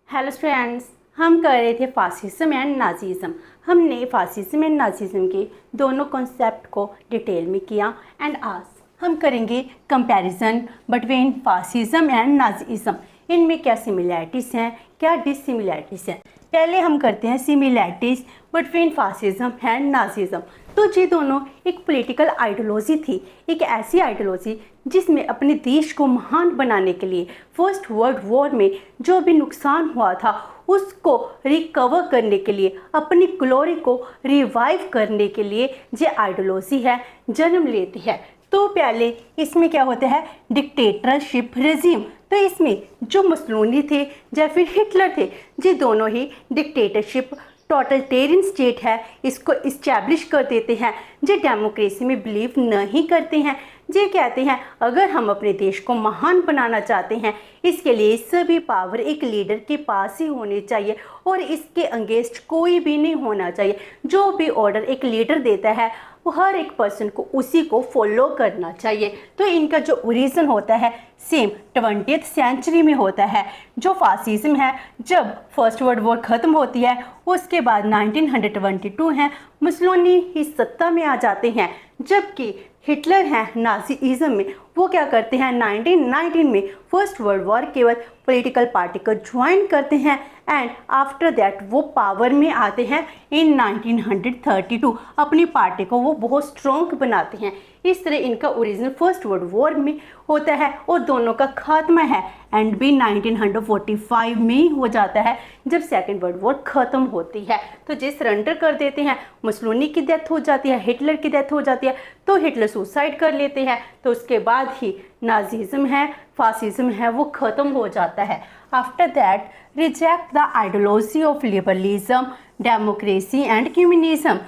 Hello friends, हम कर रहे थे फासिज्म एंड नाजीज़म। हमने फासिज्म एंड नाजीज़म के दोनों कॉन्सेप्ट को डिटेल में किया एंड आज हम करेंगे कंपैरिजन बिटवीन फासिज्म एंड नाजीज़म। इनमें क्या सिमिलैरिटीज़ हैं, क्या डिससिमिलैरिटीज़ हैं। पहले हम करते हैं सिमिलैरिटीज़ बिटवीन फासिज्म एंड नाजीज़म। तो ये दोनों एक पॉलिटिकल आइडियोलॉजी थी, एक ऐसी आइडियोलॉजी जिसमें अपने देश को महान बनाने के लिए फर्स्ट वर्ल्ड वॉर में जो भी नुकसान हुआ था उसको रिकवर करने के लिए, अपनी ग्लोरी को रिवाइव करने के लिए ये आइडियोलॉजी है जन्म लेती है। तो पहले इसमें क्या होता है, डिक्टेटरशिप रेजिम। तो इसमें जो मुसोलिनी थे या फिर हिटलर थे, ये दोनों ही डिक्टेटरशिप टोटलिटेरियन स्टेट है इसको इस्टेब्लिश कर देते हैं। जो डेमोक्रेसी में बिलीव नहीं करते हैं, ये कहते हैं अगर हम अपने देश को महान बनाना चाहते हैं इसके लिए सभी पावर एक लीडर के पास ही होनी चाहिए और इसके अगेंस्ट कोई भी नहीं होना चाहिए। जो भी ऑर्डर एक लीडर देता है वो हर एक पर्सन को उसी को फॉलो करना चाहिए। तो इनका जो ओरिजिन होता है सेम 20th सेंचुरी में होता है। जो फासिज्म है जब फर्स्ट वर्ल्ड वॉर ख़त्म होती है उसके बाद 1922 है मुसोलिनी ही सत्ता में आ जाते हैं, जबकि हिटलर हैं नाजीज़म में वो क्या करते हैं 1919 में फर्स्ट वर्ल्ड वॉर के बाद पॉलिटिकल पार्टी को ज्वाइन करते हैं एंड आफ्टर दैट वो पावर में आते हैं इन 1932। अपनी पार्टी को वो बहुत स्ट्रॉन्ग बनाते हैं। इस तरह इनका ओरिजिन फर्स्ट वर्ल्ड वॉर में होता है और दोनों का खात्मा है एंड भी 1945 में हो जाता है जब सेकेंड वर्ल्ड वॉर ख़त्म होती है। तो जे सरेंडर कर देते हैं, मुसोलिनी की डेथ हो जाती है, हिटलर की डेथ हो जाती है, तो हिटलर सुसाइड कर लेते हैं। तो उसके बाद ही नाजीज़म है, फासिज्म है, वो ख़त्म हो जाता है। After that reject the ideology of liberalism, democracy and communism.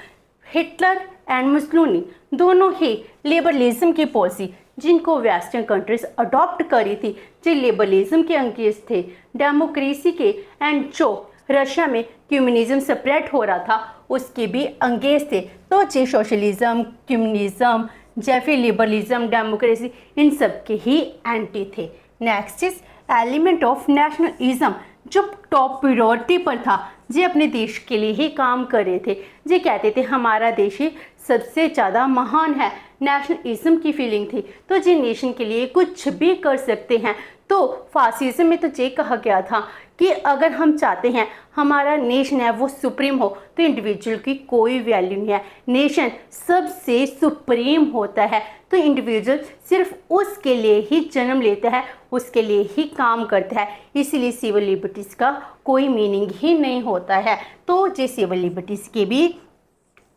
Hitler and Mussolini दोनों ही लिबरलिज्म की पॉलिसी जिनको वेस्टर्न कंट्रीज अडॉप्ट करी थी, जो लिबरलिज्म के अगेंस्ट थे, डेमोक्रेसी के एंड जो रशिया में कम्युनिज्म स्प्रेड हो रहा था उसके भी अगेंस्ट थे। तो जो सोशलिज्म, कम्युनिज्म, जैसे लिबरलिज्म, डेमोक्रेसी इन सब के ही एंटी थे। Next is element of nationalism, जो टॉप प्रायोरिटी पर था, जे अपने देश के लिए ही काम कर रहे थे। जे कहते थे हमारा देश ही सबसे ज़्यादा महान है, नेशनलिज्म की फीलिंग थी, तो जे नेशन के लिए कुछ भी कर सकते हैं। तो फासिज्म में तो ये कहा गया था कि अगर हम चाहते हैं हमारा नेशन है वो सुप्रीम हो तो इंडिविजुअल की कोई वैल्यू नहीं है, नेशन सबसे सुप्रीम होता है। तो इंडिविजुअल सिर्फ उसके लिए ही जन्म लेता है, उसके लिए ही काम करता है, इसीलिए सिविल लिबर्टीज़ का कोई मीनिंग ही नहीं होता है। तो ये सिविल लिबर्टीज़ के भी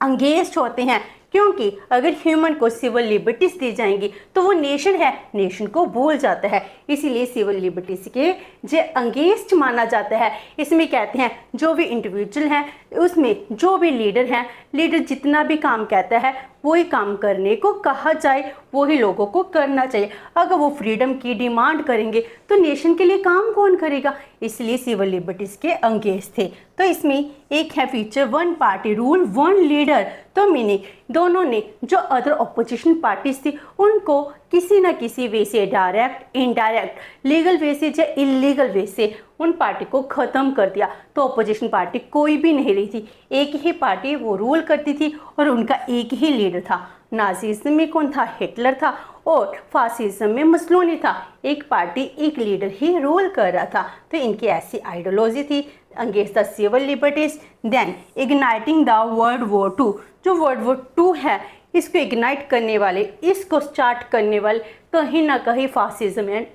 अगेंस्ट होते हैं, क्योंकि अगर ह्यूमन को सिविल लिबर्टीज दी जाएंगी तो वो नेशन है, नेशन को भूल जाता है, इसीलिए सिविल लिबर्टीज के जे अगेंस्ट माना जाता है। इसमें कहते हैं जो भी इंडिविजुअल हैं उसमें जो भी लीडर हैं, लीडर जितना भी काम कहता है वही काम करने को कहा जाए, वही लोगों को करना चाहिए। अगर वो फ्रीडम की डिमांड करेंगे तो नेशन के लिए काम कौन करेगा, इसलिए सिविल लिबर्टीज के अगेंस्ट थे। तो इसमें एक है feature one party rule one leader. तो मीनिंग दोनों ने जो अदर ऑपोजिशन पार्टीज थी उनको किसी न किसी वे से डायरेक्ट, इनडायरेक्ट, लीगल वे से या इलीगल वे से उन पार्टी को ख़त्म कर दिया। तो अपोजिशन पार्टी कोई भी नहीं रही थी, एक ही पार्टी वो रूल करती थी और उनका एक ही लीडर था। नाजीज़म में कौन था, हिटलर था, और फासिज्म में मुसोलिनी था। एक पार्टी एक लीडर ही रूल कर रहा था। तो इनकी ऐसी आइडियोलॉजी थी against the civil liberties. Then igniting the world war two, जो वर्ल्ड वॉर टू है इसको इग्नाइट करने वाले, इसको स्टार्ट करने वाले कहीं ना कहीं फासिज्म एंड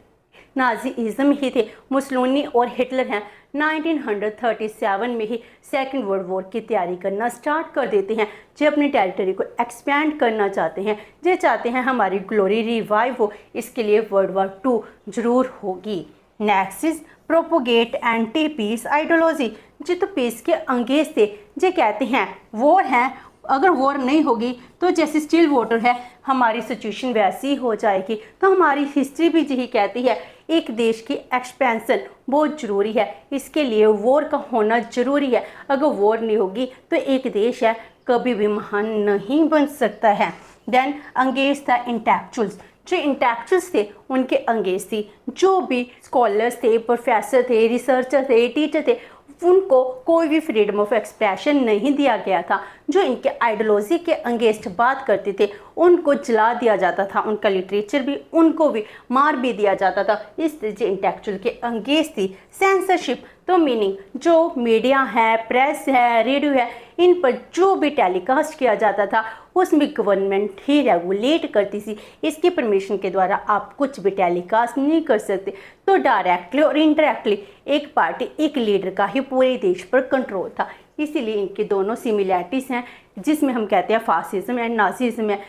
नाजीज़म ही थे। मुसोलिनी और हिटलर हैं 1937 में ही सेकेंड वर्ल्ड वॉर की तैयारी करना स्टार्ट कर देते हैं, जो अपनी टेरिटरी को एक्सपैंड करना चाहते हैं, जो चाहते हैं हमारी ग्लोरी रिवाइव हो, इसके लिए वर्ल्ड वॉर टू जरूर होगी। Next is propagate anti peace ideology, जो तो पीस के अगेंस्ट थे, जो कहते हैं वॉर है, अगर वॉर नहीं होगी तो जैसे स्टिल वाटर है हमारी सिचुएशन वैसी ही हो जाएगी। तो हमारी हिस्ट्री भी यही कहती है एक देश की एक्सपेंशन बहुत ज़रूरी है, इसके लिए वॉर का होना ज़रूरी है। अगर वॉर नहीं होगी तो एक देश है कभी भी महान नहीं बन सकता है। देन अगेंस्ट द इंटेलेक्चुअल्स, जो इंटेलेक्चुअल्स थे उनके अंगेज थी। जो भी स्कॉलर्स थे, प्रोफेसर थे, रिसर्चर थे, टीचर थे, उनको कोई भी फ्रीडम ऑफ एक्सप्रेशन नहीं दिया गया था। जो इनके आइडियोलॉजी के अगेंस्ट बात करते थे उनको जला दिया जाता था, उनका लिटरेचर भी, उनको भी मार भी दिया जाता था। इस तरह से इंटेलेक्चुअल के अंगेंस्ट थी सेंसरशिप। तो मीनिंग जो मीडिया है, प्रेस है, रेडियो है, इन पर जो भी टेलीकास्ट किया जाता था उसमें गवर्नमेंट ही रेगुलेट करती थी। इसकी परमिशन के द्वारा आप कुछ भी टेलीकास्ट नहीं कर सकते। तो डायरेक्टली और इनडायरेक्टली एक पार्टी, एक लीडर का ही पूरे देश पर कंट्रोल था। इसीलिए इनके दोनों सिमिलैरिटीज़ हैं, जिसमें हम कहते हैं फासिज्म एंड नाजिज्म है।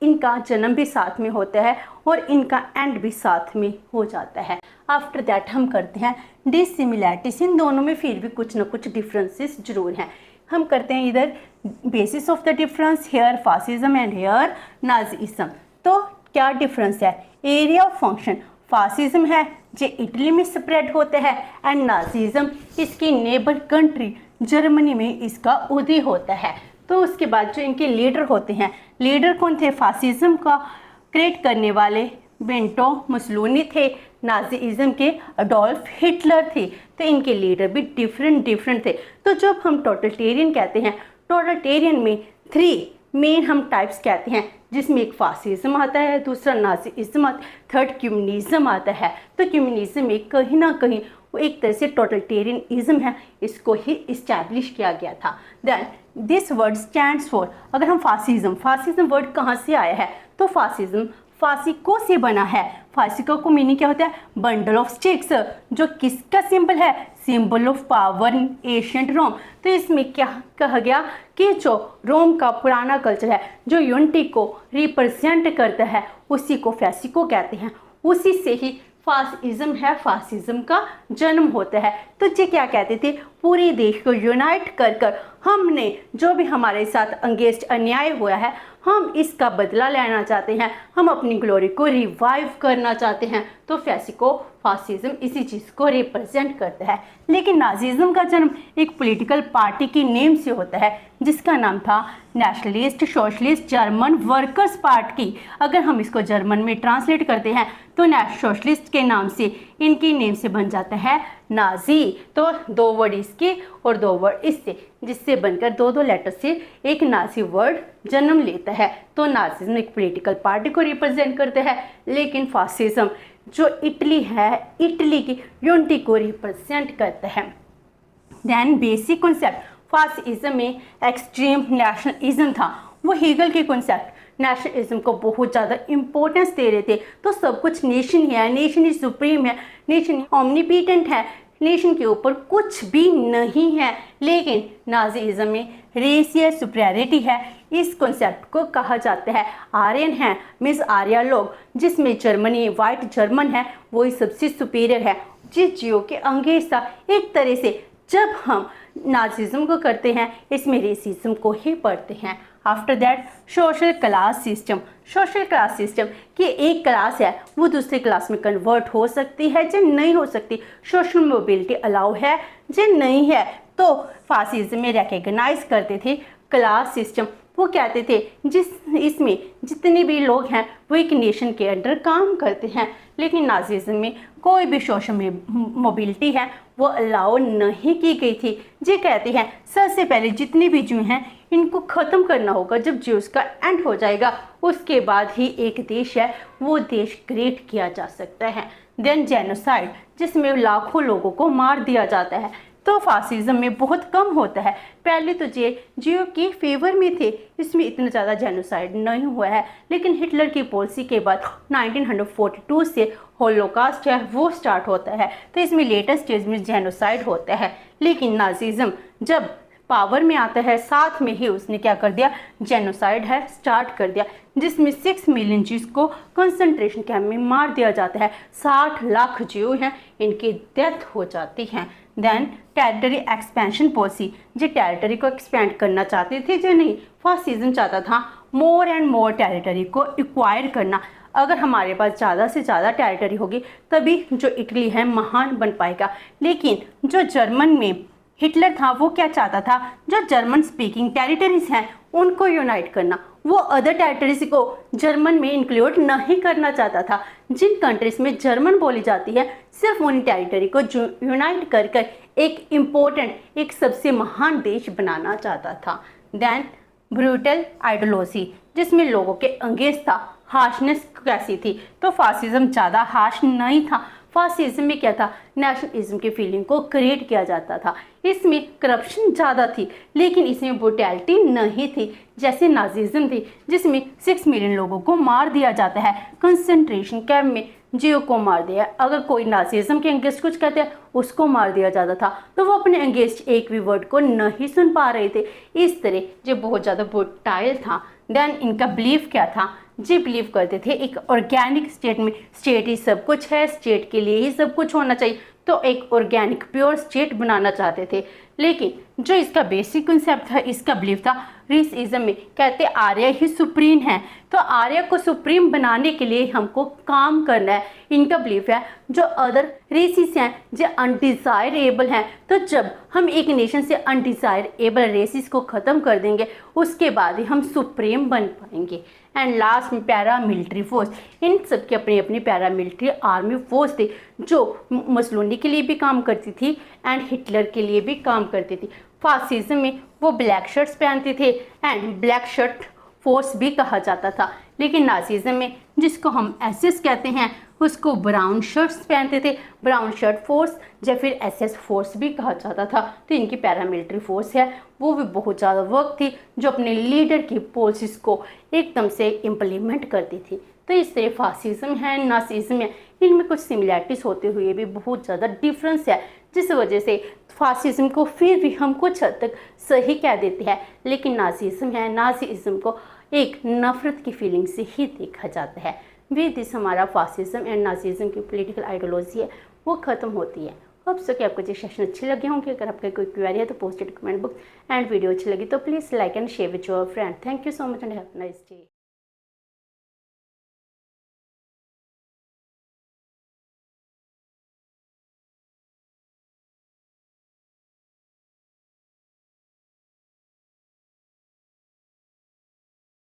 इनका जन्म भी साथ में होता है और इनका एंड भी साथ में हो जाता है। आफ्टर दैट हम करते हैं डिसिमिलैरिटीज़। इन दोनों में फिर भी कुछ ना कुछ डिफरेंसेस जरूर हैं। हम करते हैं इधर basis of the difference, here fascism and here Nazism. तो क्या डिफरेंस है? एरिया ऑफ फंक्शन फासिज्म है जो इटली में स्प्रेड होता है एंड नाजिज्म इसकी नेबर कंट्री जर्मनी में इसका उदय होता है। तो उसके बाद जो इनके लीडर होते हैं, लीडर कौन थे? फासिज्म का क्रिएट करने वाले बेंटो मुसोलिनी थे, नाजीइज्म के अडोल्फ हिटलर थे। तो इनके लीडर भी डिफरेंट थे। तो जब हम टोटलिटेरियन कहते हैं, टोटलिटेरियन में 3 मेन हम टाइप्स कहते हैं, जिसमें एक फासिज्म आता है, दूसरा नाजीइज्म आता है, थर्ड कम्युनिज्म आता है। तो कम्युनिज्म में कहीं ना कहीं वो एक तरह से टोटलिटेरियनिज्म है, इसको ही इस्टेब्लिश किया गया था। Then this word stands for, अगर हम फासिज्म वर्ड कहाँ से आया है? तो फासिज्म फासिको से बना है। फासिको को मीनिंग क्या होता है? बंडल ऑफ स्टिक्स, जो किसका सिंबल है? Symbol of power in ancient Rome. तो इसमें क्या कहा गया कि जो रोम का पुराना कल्चर है, जो यूनिटी को रिप्रेजेंट करता है, उसी को फैसिको कहते हैं। उसी से ही फासिज्म है, फासिज्म का जन्म होता है। तो ये क्या कहते थे? पूरे देश को यूनाइट कर हमने जो भी हमारे साथ अगेंस्ट अन्याय हुआ है, हम इसका बदला लेना चाहते हैं, हम अपनी ग्लोरी को रिवाइव करना चाहते हैं। तो फैसिको फासिज्म इसी चीज़ को रिप्रेजेंट करता है। लेकिन नाजिज्म का जन्म एक पॉलिटिकल पार्टी की नेम से होता है, जिसका नाम था nationalist socialist German workers party. अगर हम इसको जर्मन में ट्रांसलेट करते हैं तो सोशलिस्ट के नाम से, इनकी नेम से बन जाता है नाजी। तो 2 वर्ड इसके और 2 वर्ड इससे, जिससे बनकर 2 लेटर से एक नाजी वर्ड जन्म लेता है। तो नाजिज्म एक पॉलिटिकल पार्टी को रिप्रेजेंट करता है, लेकिन फासिज्म जो इटली है, इटली की यूनिटी को रिप्रेजेंट करता है। देन बेसिक कॉन्सेप्ट फासिज्म में एक्सट्रीम नेशनलिज्म था। वो हीगल के कॉन्सेप्ट नेशनलिज्म को बहुत ज़्यादा इंपॉर्टेंस दे रहे थे। तो सब कुछ नेशन ही है, नेशन इज सुप्रीम है, नेशन ओमनीपोटेंट है, नेशन के ऊपर कुछ भी नहीं है। लेकिन नाजीइज्म में रेसियल सुपीरियरिटी है। इस कॉन्सेप्ट को कहा जाता है आर्यन है, मीन्स आर्या लोग, जिसमें जर्मनी वाइट जर्मन है वही सबसे सुपीरियर है। जिस जियो के अंगेज था, एक तरह से जब हम नाजिज्म को करते हैं इसमें रेसिज्म को ही पढ़ते हैं। After that social class system. Social class system कि एक क्लास है वो दूसरी क्लास में कन्वर्ट हो सकती है जो नहीं हो सकती। सोशल मोबिलिटी अलाउ है जो नहीं है। तो फासिज्म में रिकग्नाइज करते थे क्लास सिस्टम। वो कहते थे इसमें जितने भी लोग हैं वो एक नेशन के अंडर काम करते हैं। लेकिन नाजिज्म में कोई भी सोशल मोबिलिटी है वो अलाउ नहीं की गई थी। ये कहते हैं सबसे पहले जितने भी ज्यू हैं इनको ख़त्म करना होगा। जब ज्यूज का एंड हो जाएगा उसके बाद ही एक देश है वो देश क्रिएट किया जा सकता है। देन जेनोसाइड, जिसमें लाखों लोगों को मार दिया जाता है। तो फासिज्म में बहुत कम होता है। पहले तो जियो के फेवर में थे, इसमें इतना ज़्यादा जेनोसाइड नहीं हुआ है। लेकिन हिटलर की पॉलिसी के बाद 1942 से होलोकॉस्ट है वो स्टार्ट होता है। तो इसमें लेटेस्ट स्टेज में जेनोसाइड होता है। लेकिन नाजिज्म जब पावर में आता है साथ में ही उसने क्या कर दिया, जेनोसाइड है स्टार्ट कर दिया, जिसमें 6 मिलियन जीव को कंसंट्रेशन कैंप में मार दिया जाता है। 60 लाख जीव हैं इनकी डेथ हो जाती है। देन टेरिटरी एक्सपेंशन पॉलिसी, जो टेरिटरी को एक्सपेंड करना चाहते थे जो नहीं, फासिज्म चाहता था मोर एंड मोर टेरिटरी को एक्वायर करना। अगर हमारे पास ज़्यादा से ज़्यादा टेरिटरी होगी तभी जो इटली है महान बन पाएगा। लेकिन जो जर्मन में हिटलर था वो क्या चाहता था, जो जर्मन स्पीकिंग टेरिटरीज हैं उनको यूनाइट करना। वो अदर टेरिटरीज को जर्मन में इंक्लूड नहीं करना चाहता था। जिन कंट्रीज में जर्मन बोली जाती है सिर्फ उन टेरिटरी को यूनाइट कर कर एक इम्पोर्टेंट, एक सबसे महान देश बनाना चाहता था। देन ब्रूटल आइडियोलॉजी, जिसमें लोगों के अगेंस्ट था। हार्शनेस कैसी थी, तो फासिज्म ज़्यादा हार्श नहीं था। फासिज्म में क्या था, नेशनलिज्म की फीलिंग को क्रिएट किया जाता था। इसमें करप्शन ज़्यादा थी, लेकिन इसमें ब्रुटैलिटी नहीं थी जैसे नाजिज्म थी, जिसमें 6 मिलियन लोगों को मार दिया जाता है। कंसंट्रेशन कैंप में जियो को मार दिया। अगर कोई नाजिज्म के अगेंस्ट कुछ कहते हैं उसको मार दिया जाता था, तो वो अपने अगेंस्ट एक भी वर्ड को नहीं सुन पा रहे थे। इस तरह जो बहुत ज़्यादा ब्रुटाइल था। देन इनका बिलीफ क्या था, जी बिलीव करते थे एक ऑर्गेनिक स्टेट में, स्टेट ही सब कुछ है, स्टेट के लिए ही सब कुछ होना चाहिए, तो एक ऑर्गेनिक प्योर स्टेट बनाना चाहते थे। लेकिन जो इसका बेसिक कंसेप्ट था, इसका बिलीफ था रेसिज्म में, कहते आर्य ही सुप्रीम है, तो आर्य को सुप्रीम बनाने के लिए हमको काम करना है। इनका बिलीफ है जो अदर रेसिस हैं जो अनडिजायरेबल हैं, तो जब हम एक नेशन से अनडिजायरेबल रेसिस को ख़त्म कर देंगे उसके बाद ही हम सुप्रीम बन पाएंगे। एंड लास्ट में पैरा मिलिट्री फोर्स, इन सब की अपनी अपनी पैरा मिलिट्री आर्मी फोर्स थी जो मसलोनी के लिए भी काम करती थी एंड हिटलर के लिए भी काम करती थी। फासिज्म में वो ब्लैक शर्ट्स पहनते थे एंड ब्लैक शर्ट फोर्स भी कहा जाता था, लेकिन नाजिज्म में जिसको हम एसएस कहते हैं उसको ब्राउन शर्ट्स पहनते थे, ब्राउन शर्ट फोर्स या फिर एसएस फोर्स भी कहा जाता था। तो इनकी पैरामिलिट्री फोर्स है वो भी बहुत ज़्यादा वर्क थी जो अपने लीडर की पॉलिसीज़ को एकदम से इम्प्लीमेंट करती थी। तो इस तरह फासिज्म है, नाजिज्म है, इनमें कुछ सिमिलैरिटीज़ होते हुए भी बहुत ज़्यादा डिफरेंस है, जिस वजह से फासिज्म को फिर भी हम कुछ हद तक सही कह देते हैं, लेकिन नाजिज्म है, नाजिज्म को एक नफरत की फीलिंग से ही देखा जाता है। विद दिस हमारा फासिज्म एंड नाजिज्म की पॉलिटिकल आइडियोलॉजी है वो ख़त्म होती है। होप सो कि आपको ये सेशन अच्छे लगे होंगे। अगर आपका कोई क्वेरी है तो post it comment box and video अच्छी लगी तो please like and share with your friend. Thank you so much and have a nice day.